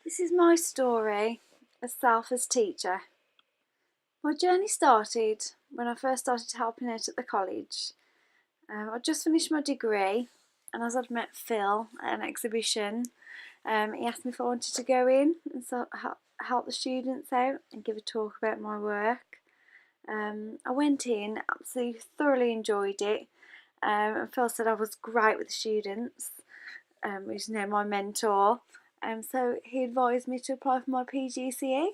This is my story as self as teacher. My journey started when I first started helping out at the college. I just finished my degree, and as I'd met Phil at an exhibition, he asked me if I wanted to go in and help the students out and give a talk about my work. I went in, absolutely thoroughly enjoyed it, and Phil said I was great with the students. Who's now my mentor. So he advised me to apply for my PGCE.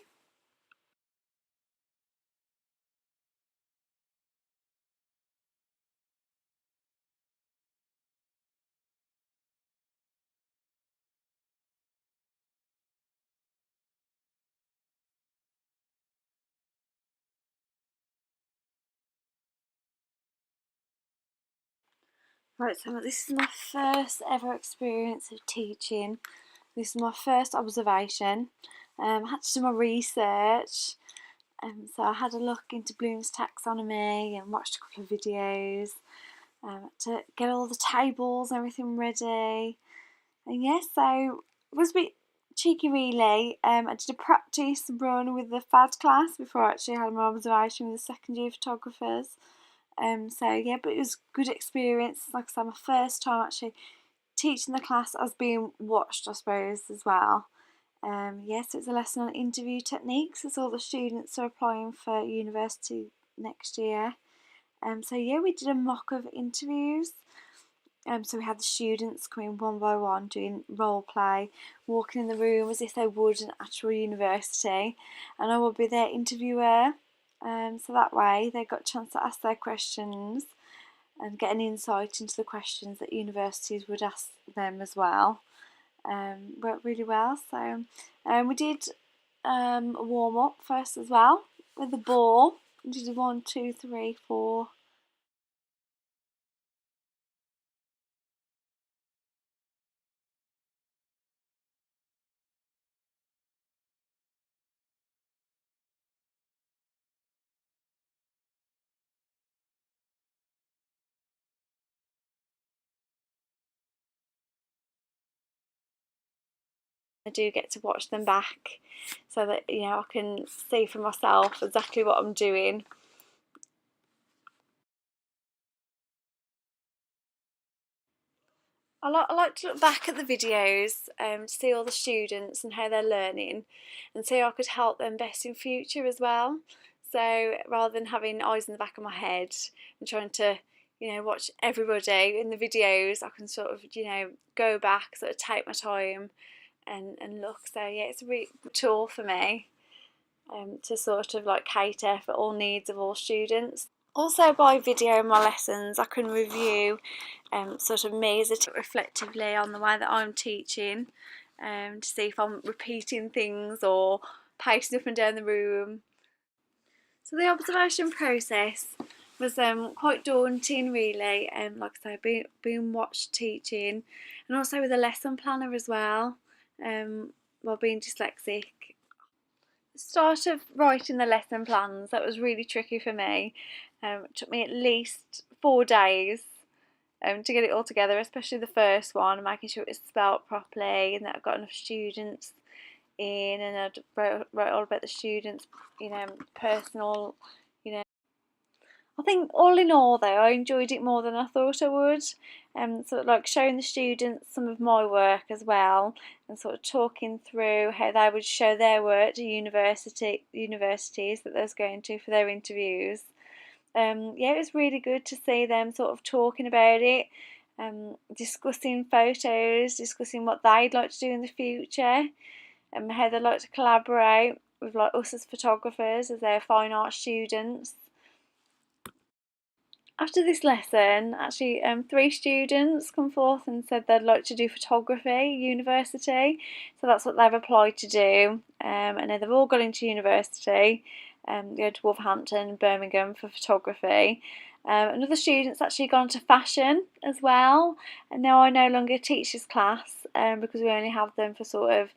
Right, so this is my first ever experience of teaching. This is my first observation. I had to do my research. So I had a look into Bloom's taxonomy and watched a couple of videos to get all the tables and everything ready. And yes, so it was a bit cheeky really. I did a practice run with the FAD class before I actually had my observation with the second year photographers. So yeah, but it was a good experience. Like I said, my first time actually teaching the class as being watched, I suppose, as well. Yes, it's a lesson on interview techniques as all the students are applying for university next year. So yeah, we did a mock of interviews. So we had the students coming one by one doing role play, walking in the room as if they would an actual university, and I would be their interviewer. So that way they got a chance to ask their questions and get an insight into the questions that universities would ask them as well. Worked really well. So we did a warm up first as well with the ball. We did 1, 2, 3, 4. I do get to watch them back so that I can see for myself exactly what I'm doing. I like to look back at the videos to see all the students and how they're learning and see how I could help them best in future as well. So rather than having eyes in the back of my head and trying to watch everybody in the videos, I can sort of go back, sort of take my time and look. So yeah, it's a really good tool for me to sort of like cater for all needs of all students. Also, by video my lessons, I can review sort of me as a teacher reflectively on the way that I'm teaching, to see if I'm repeating things or pacing up and down the room. So the observation process was quite daunting really, like I say, being watched teaching, and also with a lesson planner as well, while being dyslexic. The start of writing the lesson plans, that was really tricky for me. It took me at least 4 days to get it all together, especially the first one, making sure it was spelt properly and that I've got enough students in, and I'd wrote all about the students, personal, I think all in all though, I enjoyed it more than I thought I would. Sort of like showing the students some of my work as well, and sort of talking through how they would show their work to universities that they was going to for their interviews. Yeah, it was really good to see them sort of talking about it, discussing photos, discussing what they'd like to do in the future, and how they'd like to collaborate with like us as photographers, as their fine art students. After this lesson, actually, 3 students come forth and said they'd like to do photography university, so that's what they've applied to do. And now they've all gone into university, go to Wolverhampton, Birmingham for photography. Another student's actually gone to fashion as well, and now I no longer teach this class because we only have them for sort of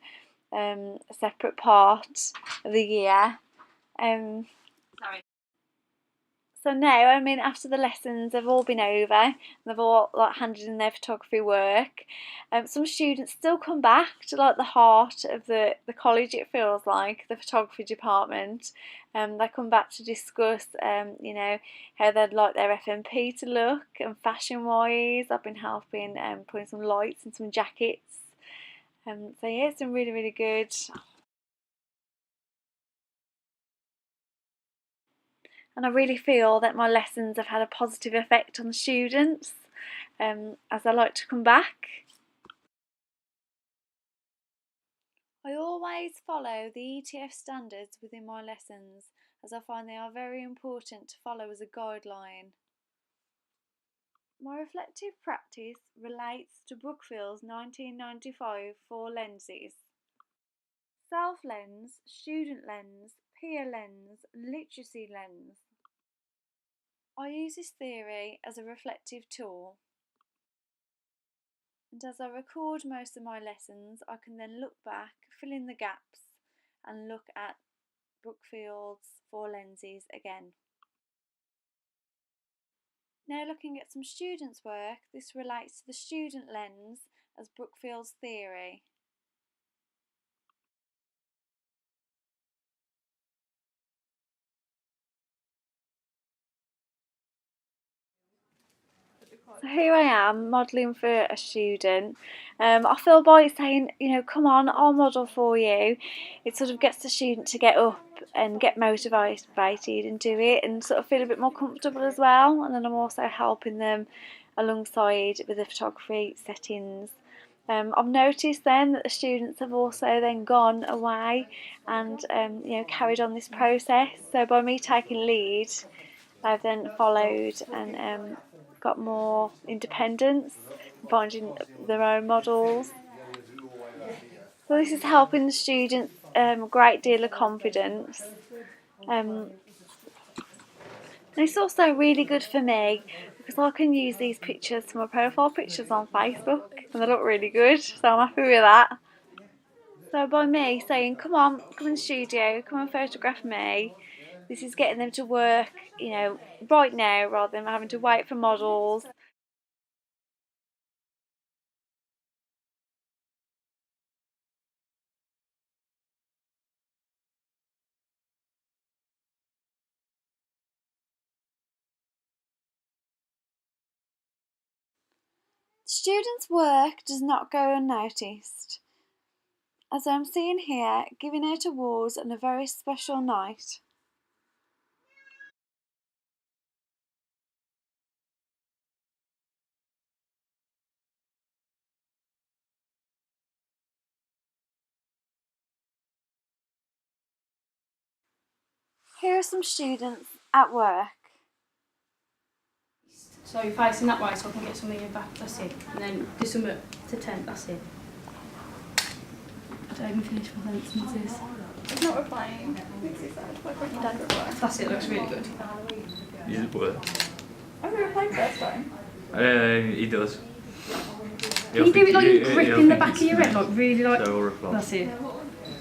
a separate part of the year. So now, I mean, after the lessons have all been over and they've all like handed in their photography work, some students still come back to like the heart of the college. It feels like the photography department. They come back to discuss, you know, how they'd like their FMP to look and fashion wise. I've been helping putting some lights in some jackets. So yeah, it's been really, really good. And I really feel that my lessons have had a positive effect on the students, as I like to come back. I always follow the ETF standards within my lessons, as I find they are very important to follow as a guideline. My reflective practice relates to Brookfield's 1995 four lenses: self lens, student lens, peer lens, literacy lens. I use this theory as a reflective tool, and as I record most of my lessons, I can then look back, fill in the gaps, and look at Brookfield's four lenses again. Now looking at some students' work, this relates to the student lens as Brookfield's theory. So here I am modelling for a student. I feel by saying, you know, come on, I'll model for you, it sort of gets the student to get up and get motivated and do it and sort of feel a bit more comfortable as well. And then I'm also helping them alongside with the photography settings. I've noticed then that the students have also then gone away and you know, carried on this process. So by me taking lead, they've then followed and got more independence, finding their own models. So this is helping the students a great deal of confidence. And it's also really good for me because I can use these pictures for my profile pictures on Facebook and they look really good, so I'm happy with that. So by me saying, come on, come in the studio, come and photograph me, this is getting them to work, you know, right now rather than having to wait for models. The students' work does not go unnoticed, as I'm seeing here giving out awards on a very special night. Here are some students at work. So you're facing that way so I can get something in your back, that's it. And then do something to 10, that's it. I don't even finish my sentences. It's not replying. That's it, looks really good. Use it work. I'm going to reply first time. He does. Can you do it like you gripping the back of your head, like really like... So he'll reply. That's it.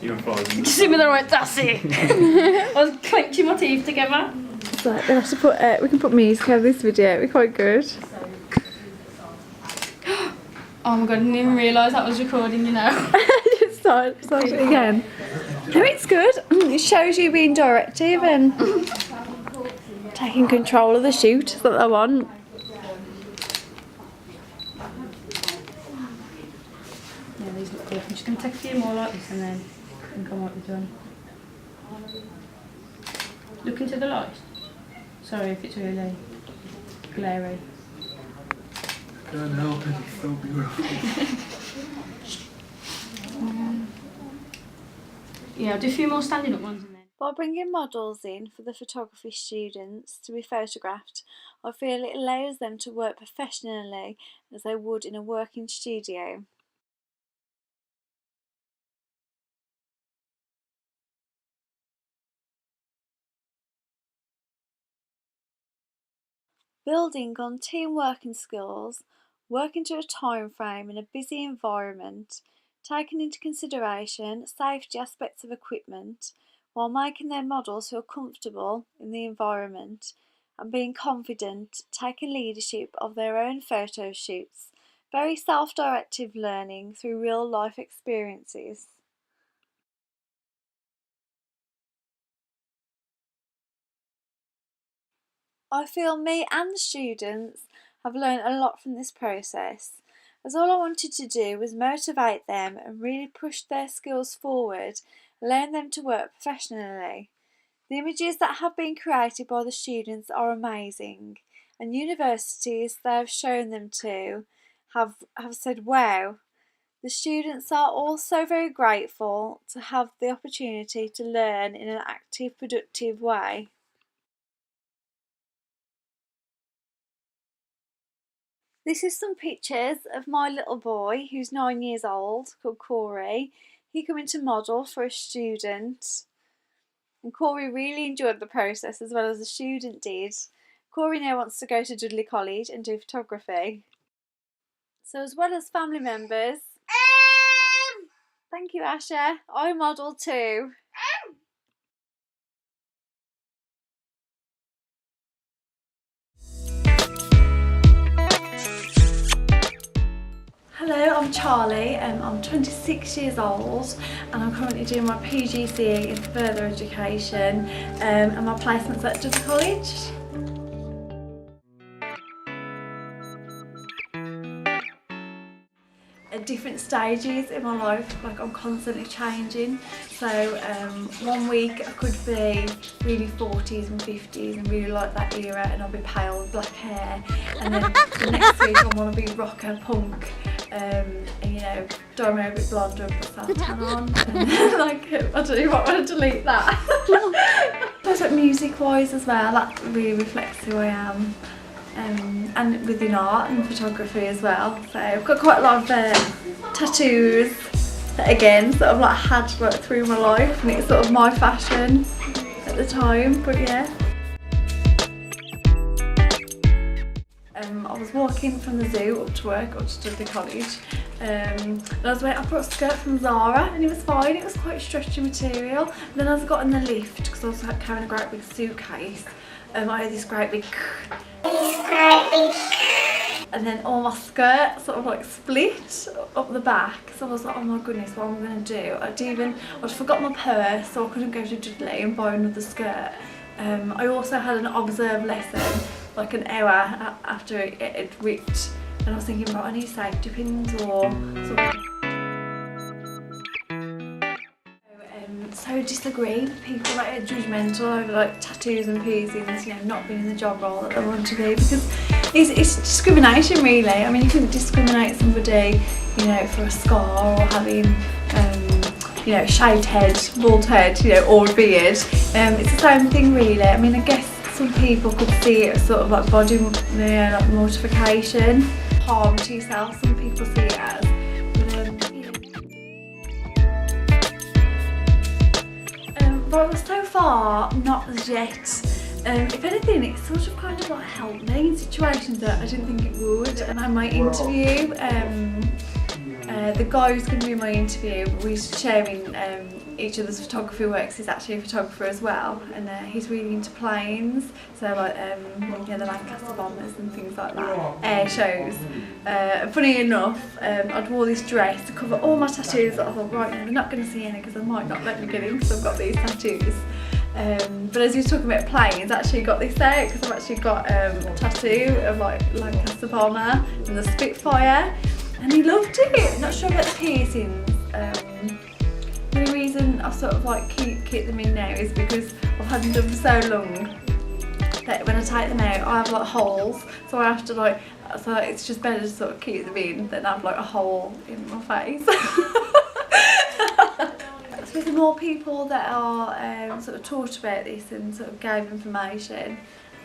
He replies. You see me there, right? That's it. I was clenching my teeth together. So we have to put. We can put music over this video. It'll be quite good. Oh my god, I didn't even realise that was recording, you know. Just start it again. No, it's good. It shows you being directive and taking control of the shoot that I want. Yeah, these look good. I'm just going to take a few more like this and then I think I might be done. Look into the light. Sorry if it's really glary. Can't help it, don't be rough. Yeah, I'll do a few more standing up ones and then. By bringing models in for the photography students to be photographed, I feel it allows them to work professionally as they would in a working studio. Building on team working skills, working to a time frame in a busy environment, taking into consideration safety aspects of equipment, while making their models feel comfortable in the environment, and being confident, taking leadership of their own photo shoots. Very self-directive learning through real life experiences. I feel me and the students have learned a lot from this process, as all I wanted to do was motivate them and really push their skills forward, allowing them to work professionally. The images that have been created by the students are amazing, and universities they have shown them to have said, wow. The students are also very grateful to have the opportunity to learn in an active, productive way. This is some pictures of my little boy who's 9 years old, called Corey. He came into model for a student, and Corey really enjoyed the process as well as the student did. Corey now wants to go to Dudley College and do photography. So as well as family members, thank you Asha, I model too. Hello, I'm Charlie, I'm 26 years old and I'm currently doing my PGCE in further education and my placement's at Dudley College. At different stages in my life, like I'm constantly changing. So 1 week I could be really 40s and 50s and really like that era and I'll be pale with black hair, and then the next week I want to be rocker, punk, and you know, dye my hair a bit blonde and put self-tan on. And, like, I don't know, you might want to delete that. But like music wise as well, that really reflects who I am. And within art and photography as well. So I've got quite a lot of tattoos that again sort of like had like through my life, and it's sort of my fashion at the time, but yeah. I was walking from the zoo up to work, up to Dudley College, and I brought a skirt from Zara and it was fine, it was quite stretchy material. And then as I got in the lift, because I was like carrying a great big suitcase, I had this great big and then all my skirt sort of like split up the back, so I was like, oh my goodness, what am I going to do? I'd forgot my purse, so I couldn't go to Dudley and buy another skirt. I also had an observe lesson like an hour after it had ripped, and I was thinking, right, I need safety pins or something. So disagree with people that are judgmental over like tattoos and piercings, you know, not being in the job role that they want to be, because it's discrimination really. I mean, you can discriminate somebody, you know, for a scar or having you know, shaved head, bald head, you know, or a beard. It's the same thing really. I mean, I guess some people could see it as sort of like body, you know, like mortification, harm to yourself. Some people see it as. But so far, not as yet. If anything, it's sort of kind of like helped me in situations that I didn't think it would. And on my interview, the guy who's going to be in my interview, we're sharing each other's photography works. He's actually a photographer as well, and he's really into planes, so like you know, the Lancaster bombers and things like that, air shows. Funny enough, I'd wore this dress to cover all my tattoos. I thought, right, they're not going to see any because I might not let me get in because I've got these tattoos. But as you were talking about planes, I actually got this out because I've actually got a tattoo of like Lancaster bomber and the Spitfire, and he loved it. Not sure about the piercings. The only reason I sort of like keep them in now is because I've had them done for so long that when I take them out I have like holes, so I have to like, so it's just better to sort of keep them in than have like a hole in my face. I suppose the more people that are sort of taught about this and sort of gave information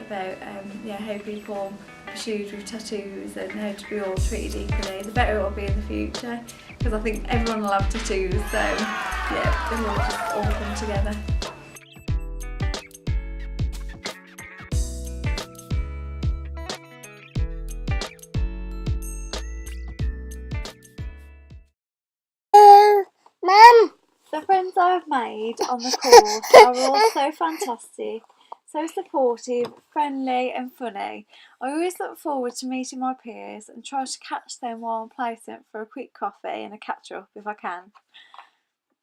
about yeah, how people pursued with tattoos and how to be all treated equally, the better it will be in the future, because I think everyone will have tattoos, so yeah, they will just all come together. Mum! The friends I've made on the course are all so fantastic. So supportive, friendly and funny. I always look forward to meeting my peers and try to catch them while on placement for a quick coffee and a catch up if I can.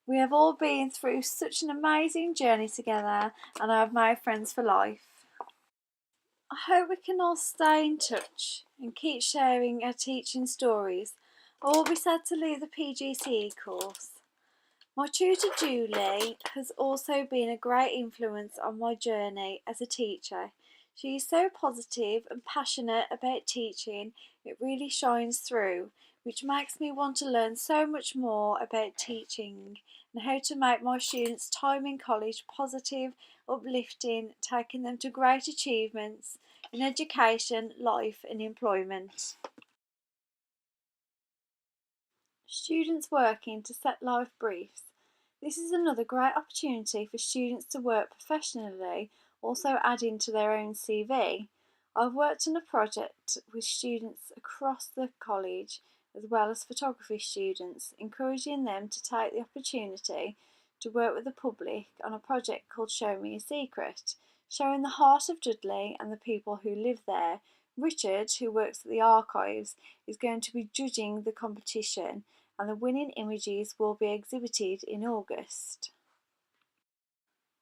We have all been through such an amazing journey together and I have made friends for life. I hope we can all stay in touch and keep sharing our teaching stories. I will be sad to leave the PGCE course. My tutor Julie has also been a great influence on my journey as a teacher. She is so positive and passionate about teaching, it really shines through, which makes me want to learn so much more about teaching and how to make my students' time in college positive, uplifting, taking them to great achievements in education, life and employment. Students working to set life briefs. This is another great opportunity for students to work professionally, also adding to their own CV. I've worked on a project with students across the college as well as photography students, encouraging them to take the opportunity to work with the public on a project called Show Me a Secret, showing the heart of Dudley and the people who live there. Richard, who works at the archives, is going to be judging the competition and the winning images will be exhibited in August.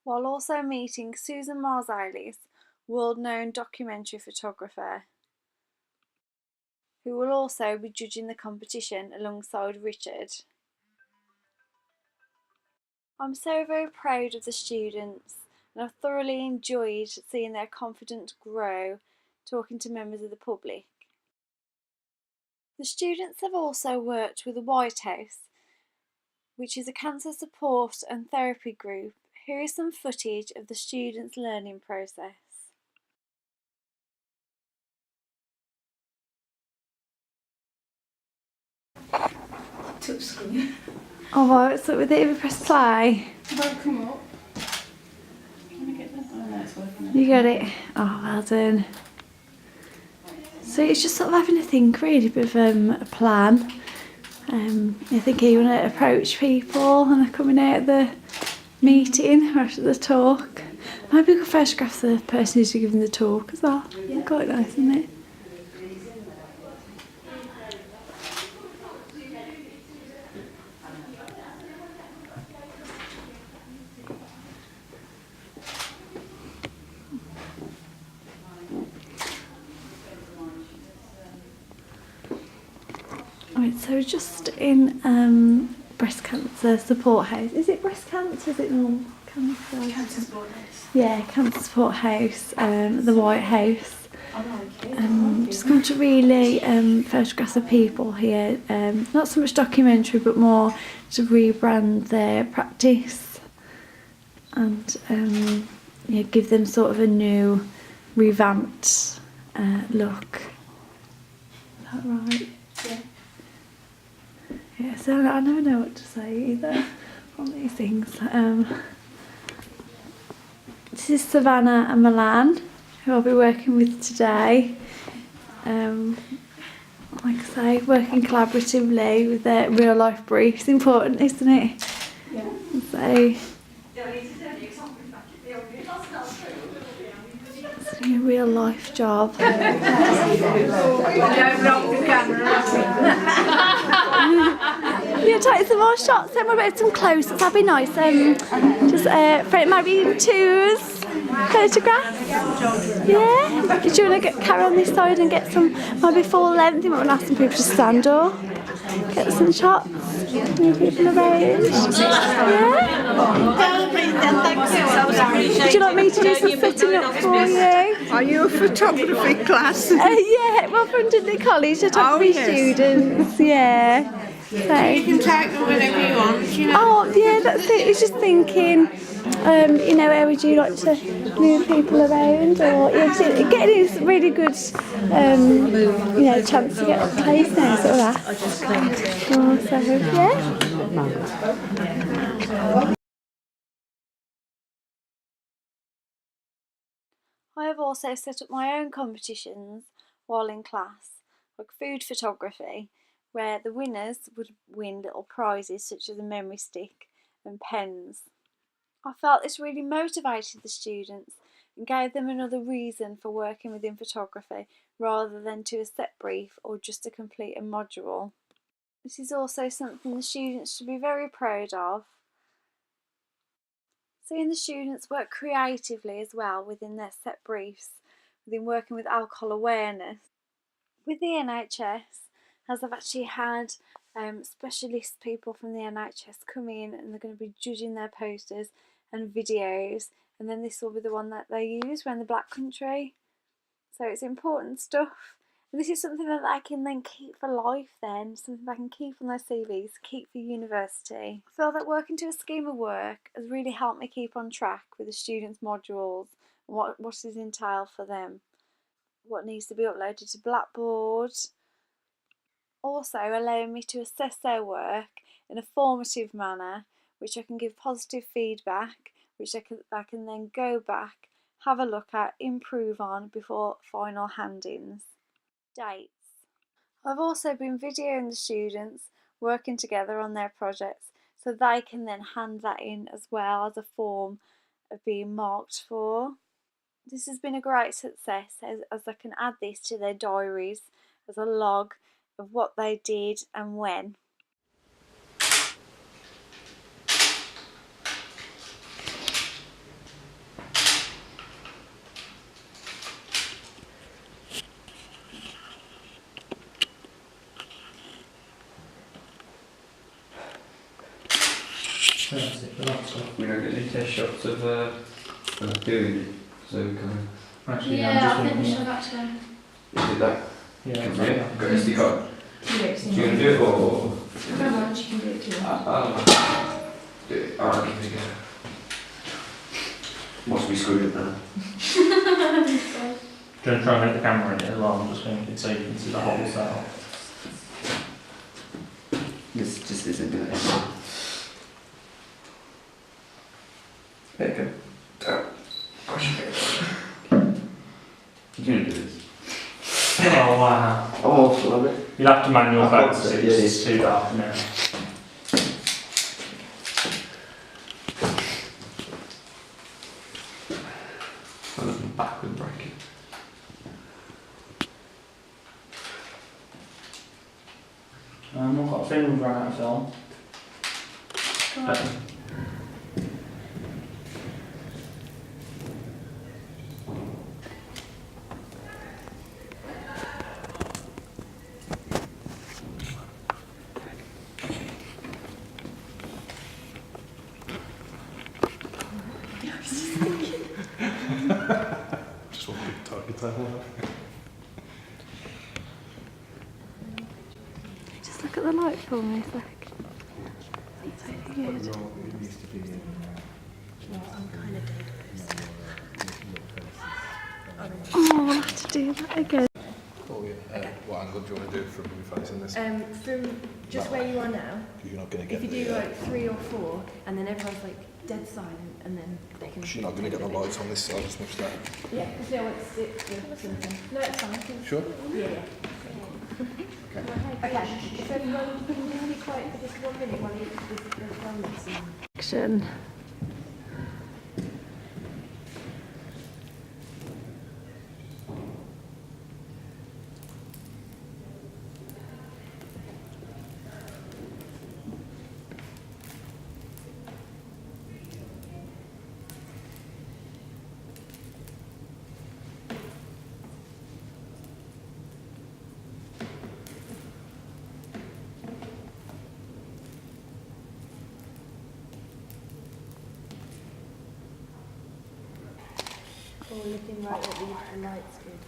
While also meeting Susan Marsalis, world-known documentary photographer, who will also be judging the competition alongside Richard. I'm so very proud of the students and I've thoroughly enjoyed seeing their confidence grow, talking to members of the public. The students have also worked with the White House, which is a cancer support and therapy group. Here is some footage of the students' learning process. Touch screen. Oh, right, so with it, if we press play, Won't come up. Can I get that? Oh, no, it's working. you get it. Oh, well done. So it's just sort of having a think, really, a bit of a plan. I think you want to approach people and they're coming out of the meeting or after the talk. Maybe we could photograph the person who's giving the talk as well. Yeah. Quite nice, isn't it? Right, so just in breast cancer support house. Is it breast cancer? Is it normal cancer? Cancer support house. Yeah, cancer support house, the White House. Just going to really photograph the people here. Not so much documentary, but more to rebrand their practice and give them sort of a new, revamped look. Is that right? Yeah. Yeah, so I never know what to say either on these things. This is Savannah and Milan, who I'll be working with today. Like I say, working collaboratively with their real life briefs. Important, isn't it? Yeah. So, it's a real life job. Yeah, take some more shots then. What about some close-ups? That'd be nice. Just maybe twos, photographs. Yeah. Do you want to carry on this side and get some maybe full length? You might want to ask some people to stand up, get some shots. Move people around. Yeah. Would you like me to do some setting up for you? Are you a photography class? Yeah, well, from Dudley College, photography students. Yeah. So, You can take them whenever you want, you know. oh, yeah, that's it. It's just thinking, where would you like to move people around? Or getting this really good, chance to get up close now, sort of that. So, yeah. I have also set up my own competitions while in class, like food photography, where the winners would win little prizes such as a memory stick and pens. I felt this really motivated the students and gave them another reason for working within photography rather than to a set brief or just to complete a module. This is also something the students should be very proud of. Seeing the students work creatively as well within their set briefs, within working with alcohol awareness. With the NHS, as I've actually had specialist people from the NHS come in and they're going to be judging their posters and videos, and then this will be the one that they use around the Black Country. So it's important stuff. And this is something that I can then keep for life then, something I can keep on their CVs, keep for university. I feel that working to a scheme of work has really helped me keep on track with the students' modules and what is entailed for them, what needs to be uploaded to Blackboard. Also allowing me to assess their work in a formative manner, which I can give positive feedback, which I can then go back, have a look at, improve on before final hand-ins. Dates. I've also been videoing the students working together on their projects so they can then hand that in as well as a form of being marked for. This has been a great success as I can add this to their diaries as a log of what they did and when. That's it, the laptop. We don't get any test shots of doing it, so we kind Actually, I'm Yeah, just I think we looking should at. actually. of did that. Yeah, Can you got SD card? Yes, Do you want to do it or? Come on, you can do it too. I'll do it. I'll give it a go. Must be screwed up now. Do you want to try and make the camera in it as well? I'm just thinking so you can see the whole setup. This just isn't good. There you go. Oh, gosh, you're gonna do this. Oh wow. Oh, I love it. You'll have to manual I can't focus see, it, yeah, it's too dark now. I love them backward bracket. I've got a feeling we've run out of film. Just want to target time. Just look at the light for me a sec. It's really good. Oh, we'll have to do that again. Oh yeah. What angle do you want to do from you facing this? From just where you are now, You're not going to if get you do the. like 3 or 4, and then everyone's like dead silent, and then they can. You're not going to get the lights on this side as much that. Yeah, because they want to sit with something. No, it's fine. I can- Sure. Yeah, yeah. Okay, if everyone can be quiet for just 1 minute while you film this. Action. Or looking right at the lights. Good.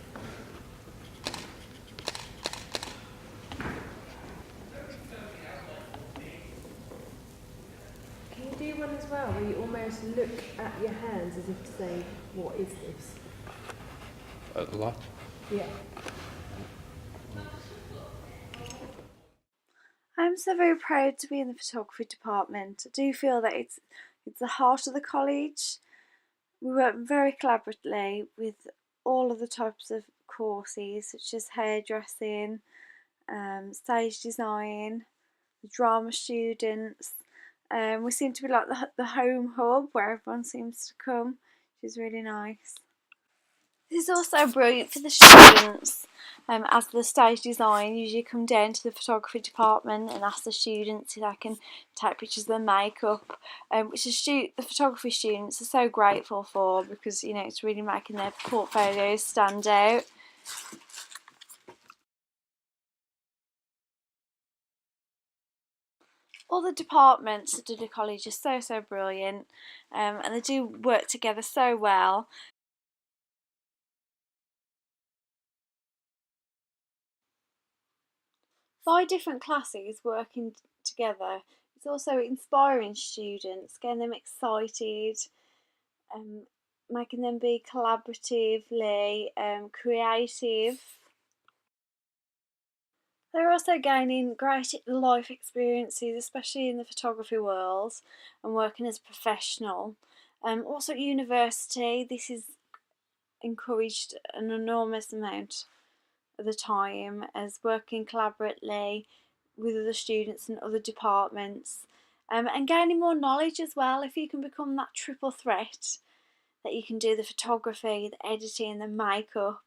Can you do one as well, where you almost look at your hands as if to say, what is this? At the light. Yeah. I'm so very proud to be in the photography department. I do feel that it's the heart of the college. We work very collaboratively with all of the types of courses such as hairdressing, stage design, the drama students. We seem to be like the home hub where everyone seems to come, which is really nice. This is also brilliant for the students, as the stage design. Usually come down to the photography department and ask the students if they can take pictures of their makeup, which the photography students are so grateful for, because you know it's really making their portfolios stand out. All the departments at Dudley College are so brilliant, and they do work together so well. By different classes working together, it's also inspiring students, getting them excited, making them be collaboratively creative. They're also gaining great life experiences, especially in the photography world and working as a professional. Also at university, this is encouraged an enormous amount of the time, as working collaboratively with other students and other departments, and gaining more knowledge as well. If you can become that triple threat, that you can do the photography, the editing, the makeup,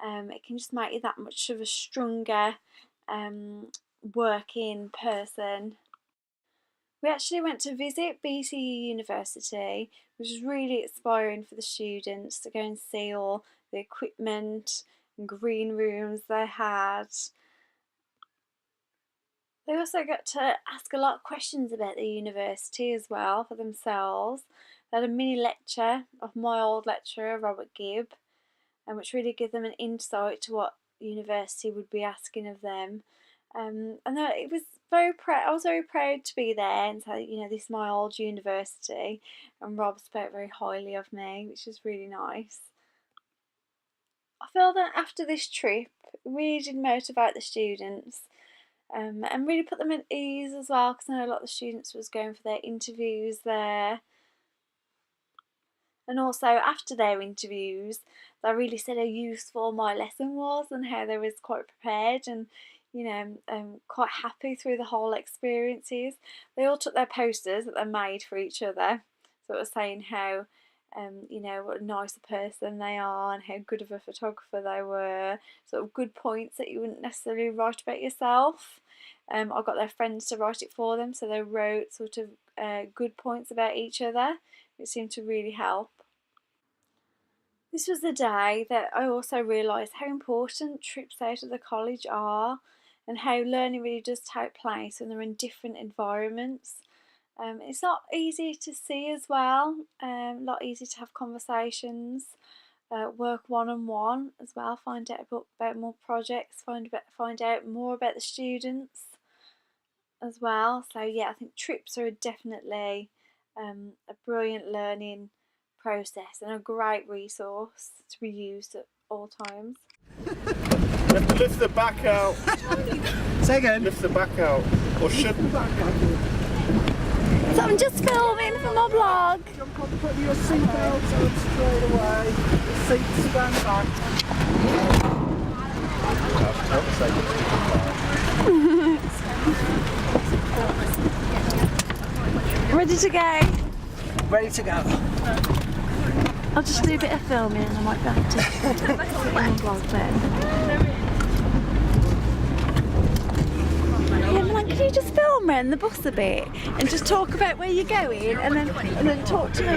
it can just make you that much of a stronger working person. We actually went to visit BCU University, which was really inspiring for the students to go and see all the equipment and green rooms they had. They also got to ask a lot of questions about the university as well for themselves. They had a mini lecture of my old lecturer, Robert Gibb, which really gave them an insight to what university would be asking of them. And it was I was very proud to be there and say, you know, this is my old university, and Rob spoke very highly of me, which was really nice. I feel that after this trip, it really did motivate the students, and really put them at ease as well, because I know a lot of the students was going for their interviews there. And also after their interviews, they really said how useful my lesson was and how they was quite prepared and, you know, quite happy through the whole experiences. They all took their posters that they made for each other, so it was saying how, you know, what a nicer person they are and how good of a photographer they were, sort of good points that you wouldn't necessarily write about yourself. I got their friends to write it for them, so they wrote sort of good points about each other, which seemed to really help. This was the day that I also realised how important trips out of the college are, and how learning really does take place when they're in different environments. It's not easy to see as well, a lot easier to have conversations, work one-on-one as well, find out about more projects, find out more about the students as well. So yeah, I think trips are definitely a brilliant learning process and a great resource to be used at all times. You have to lift the back out. Say again. Lift the back out. Or should. So I'm just filming for my vlog. Jump on, put your seatbelt on straight away. The seats stand back. Ready to go? Ready to go. I'll just do a bit of filming and I might be able to put it on my vlog then. Yeah, Milan, can you just film me in the bus a bit and just talk about where you're going and then talk to me?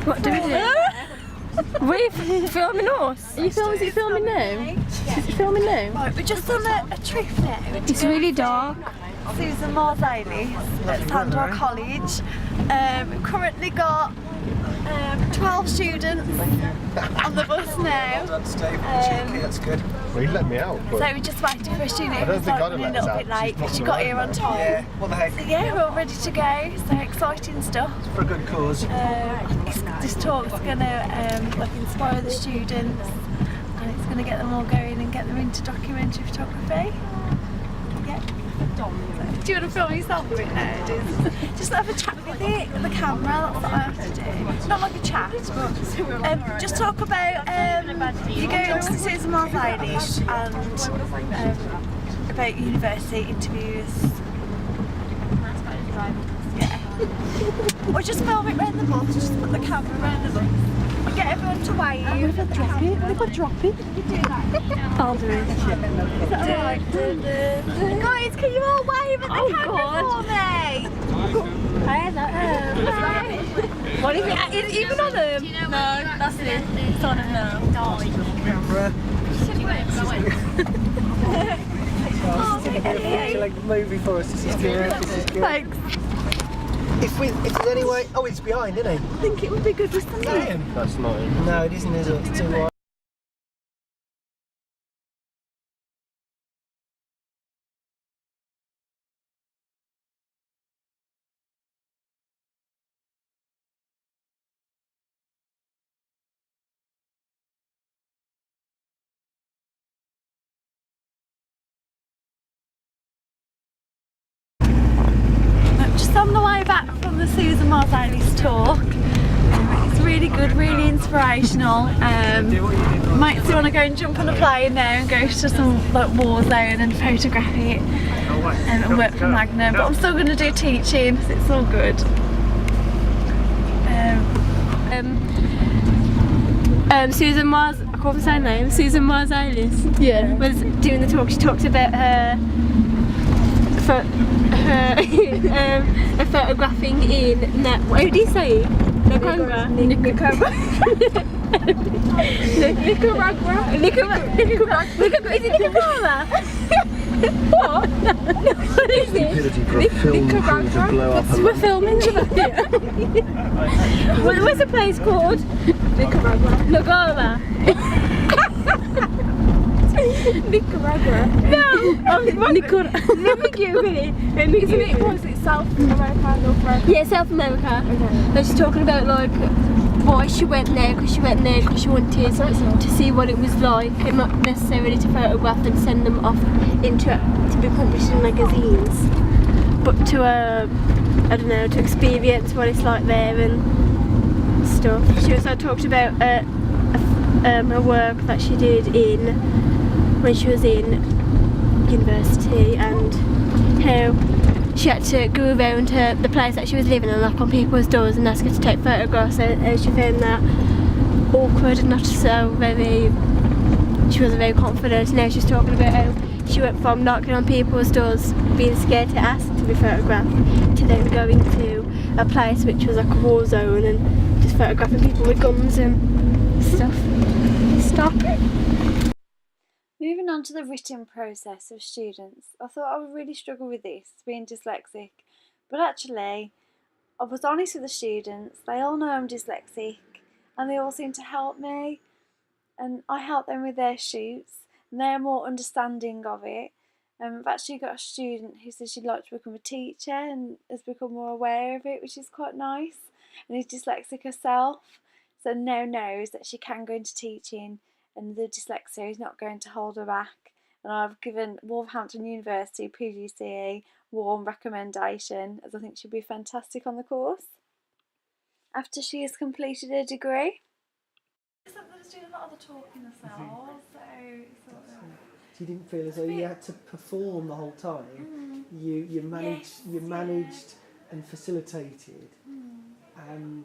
What do we do? We're filming us. Are you filming? Is it filming now? Is it filming now? Right, we're just on a trip now. It's really dark. Susan Marsalis at Sandwell College. We've currently got 12 students on the bus now. Well done, Steve. That's good. Well, you let me out. But So we're just waiting for a student I don't who's think I'd have running a let us little bit out. late She's because she not got gonna here on let time. Yeah, what the heck? So yeah, we're all ready to go. So exciting stuff. For a good cause. This talk's going to like inspire the students, and it's going to get them all going and get them into documentary photography. Yeah. So, do you want to film yourself a bit now? Just have a chat with the camera. That's what I have to do. Not like a chat, but just talk about you going to Susan Marsalis and about university interviews. Yeah. Or just film it round the bus, just put the camera round the bus. And get everyone to wave. What if I drop it? What if I drop it? You do that. I'll do it. Is that alright? Guys, can you all wave at the camera for me? Hey, what is it? Is it even on them? No, that's it. It's on them now. Camera. It's like a movie for us. This is good. This is good. Thanks. If there's any way, oh, it's behind, isn't it? I think it would be good with some. That's not it. No, it isn't, is it? It's too wide. Just on the way back from the Susan Marsalis talk. It's really good, really inspirational. Might still want to go and jump on a plane now and go to some like war zone and photograph it and work for Magna. But I'm still going to do teaching because it's all good. Susan Mars, I can't say her name, Susan Marsalis was doing the talk. She talked about her photographing in, what do you say? Nicaragua? Nicaragua. Is it Nicaragua? What? What is it? Nicaragua? We're filming. What's the place called? Nicaragua. Nicaragua. Nicaragua. No! Let me Google it. Isn't it, was it South America, North America? Yeah, South America. Okay. And she's talking about like why she went there, because she went there because she wanted to see what it was like, and not necessarily to photograph and send them off to be published in magazines, but to I don't know, to experience what it's like there and stuff. She also talked about a work that she did when she was in university, and how she had to go around to the place that she was living and knock on people's doors and ask her to take photographs, and she found that awkward and not so very, she wasn't very confident. Now she's talking about how she went from knocking on people's doors, being scared to ask to be photographed, to then going to a place which was like a war zone and just photographing people with guns and stuff. Stop it. Moving on to the written process of students, I thought I would really struggle with this, being dyslexic, but actually I was honest with the students. They all know I'm dyslexic and they all seem to help me, and I help them with their shoots and they're more understanding of it. I've actually got a student who says she'd like to become a teacher and has become more aware of it, which is quite nice, and is dyslexic herself, so now knows that she can go into teaching and the dyslexia is not going to hold her back. And I've given Wolverhampton University PGCE warm recommendation, as I think she'll be fantastic on the course after she has completed her degree. Except that it's doing a lot of the talking themselves, so sort of. So you didn't feel as though you had to perform the whole time. You managed and facilitated, and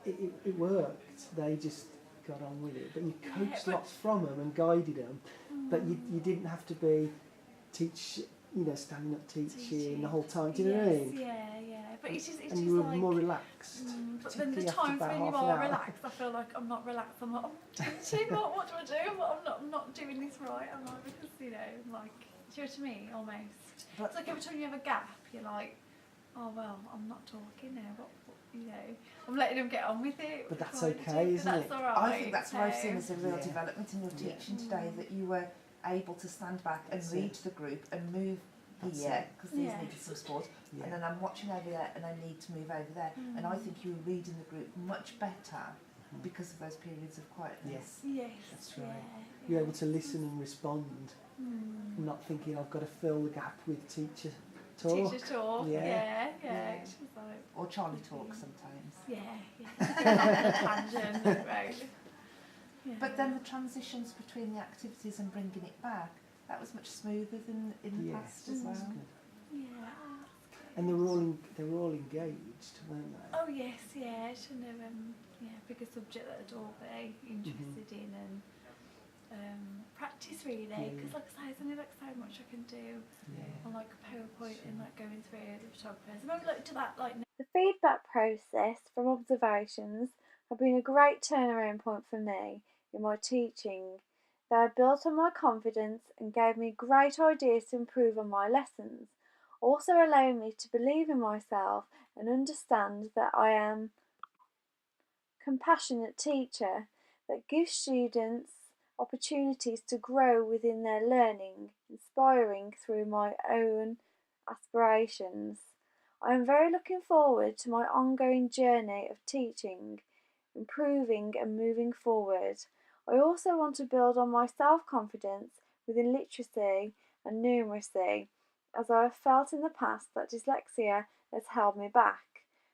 it worked. They just got on with it, but you coached lots from them and guided them, but you didn't have to be standing up teaching the whole time. Do you know what I mean? Yeah. But it's just you were like, more relaxed. But then the times when you are relaxed, I feel like I'm not relaxed. I'm like, I'm teaching. What do I do? I'm not doing this right. I'm like, because like, do you know what I mean? Almost. It's like every time you have a gap, you're like, oh well, I'm not talking now. What I'm letting them get on with it. But that's okay, isn't it? All right. I think that's what I've seen as a real development in your teaching today, that you were able to stand back and read the group and move here, because these needed some support, and then I'm watching over there and I need to move over there, and I think you were reading the group much better because of those periods of quietness. Yes, that's right. You're able to listen and respond, not thinking I've got to fill the gap with teacher talk. Teacher talk, yeah. Or Charlie talk sometimes. Yeah. Tangent, right. Yeah. But then the transitions between the activities and bringing it back, that was much smoother than in the past as well. Yeah. And they were all engaged, weren't they? Oh yes, yeah, I should know. Pick a subject that they'd all be interested in and practice really. Because like I say, there's only like so much I can do on like PowerPoint and like going through the photographers. I won't look to that like. The feedback process from observations have been a great turnaround point for me in my teaching. They have built on my confidence and gave me great ideas to improve on my lessons, also allowing me to believe in myself and understand that I am a compassionate teacher that gives students opportunities to grow within their learning, inspiring through my own aspirations. I am very looking forward to my ongoing journey of teaching, improving and moving forward. I also want to build on my self-confidence within literacy and numeracy, as I have felt in the past that dyslexia has held me back.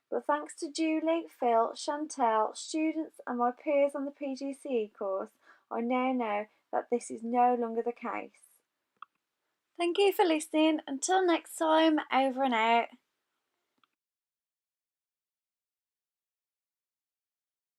But thanks to Julie, Phil, Chantel, students and my peers on the PGCE course, I now know that this is no longer the case. Thank you for listening. Until next time, over and out.